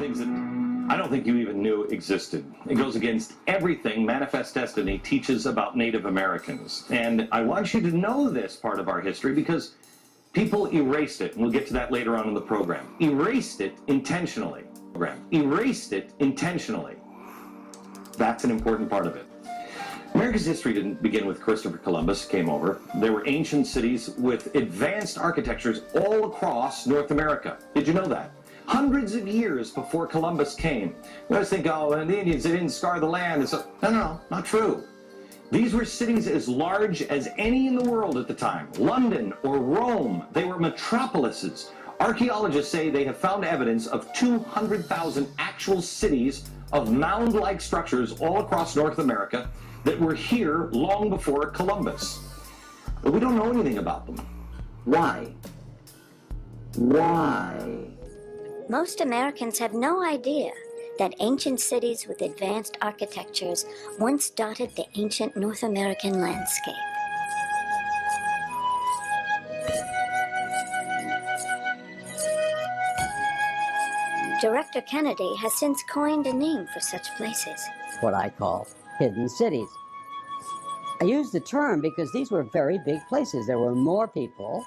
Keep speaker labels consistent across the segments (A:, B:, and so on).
A: things that I don't think you even knew existed. It goes against everything Manifest Destiny teaches about Native Americans. And I want you to know this part of our history because people erased it, and we'll get to that later on in the program. Erased it intentionally. Erased it intentionally. That's an important part of it. America's history didn't begin with Christopher Columbus came over. There were ancient cities with advanced architectures all across North America. Did you know that? Hundreds of years before Columbus came. You always think, oh, the Indians, they didn't scar the land. No, not true. These were cities as large as any in the world at the time. London or Rome, they were metropolises. Archaeologists say they have found evidence of 200,000 actual cities of mound-like structures all across North America that were here long before Columbus. But we don't know anything about them. Why? Why?
B: Most Americans have no idea that ancient cities with advanced architectures once dotted the ancient North American landscape. Director Kennedy has since coined a name for such places.
C: What I call hidden cities. I use the term because these were very big places. There were more people,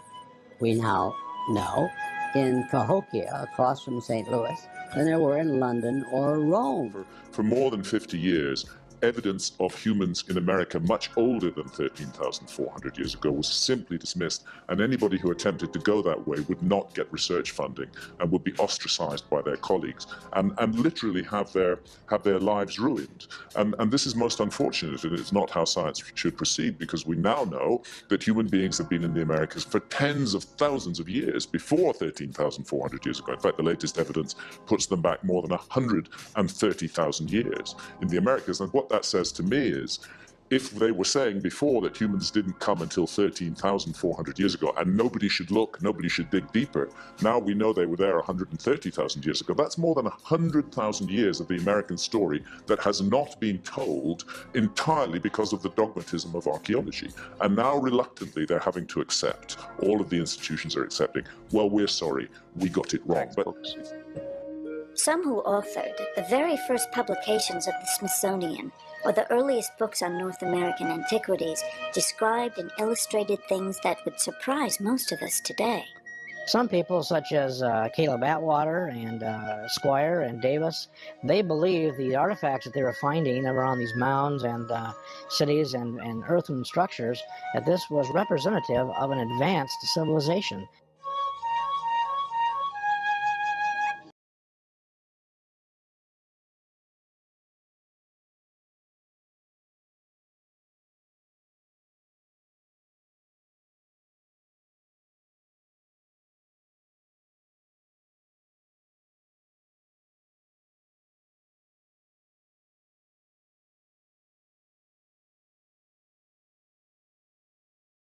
C: we now know, in Cahokia, across from St. Louis, than there were in London or Rome.
D: For more than 50 years, evidence of humans in America much older than 13,400 years ago was simply dismissed, and anybody who attempted to go that way would not get research funding and would be ostracized by their colleagues and literally have their lives ruined. And this is most unfortunate, and it's not how science should proceed, because we now know that human beings have been in the Americas for tens of thousands of years before 13,400 years ago. In fact, the latest evidence puts them back more than 130,000 years in the Americas. And what that says to me is, if they were saying before that humans didn't come until 13,400 years ago and nobody should look, nobody should dig deeper, now we know they were there 130,000 years ago. That's more than 100,000 years of the American story that has not been told entirely because of the dogmatism of archaeology. And now reluctantly they're having to accept, all of the institutions are accepting, well, we're sorry, we got it wrong. But
B: some who authored the very first publications of the Smithsonian, or the earliest books on North American antiquities, described and illustrated things that would surprise most of us today.
E: Some people, such as Caleb Atwater and Squire and Davis, they believe the artifacts that they were finding around these mounds and cities and earthen structures, that this was representative of an advanced civilization.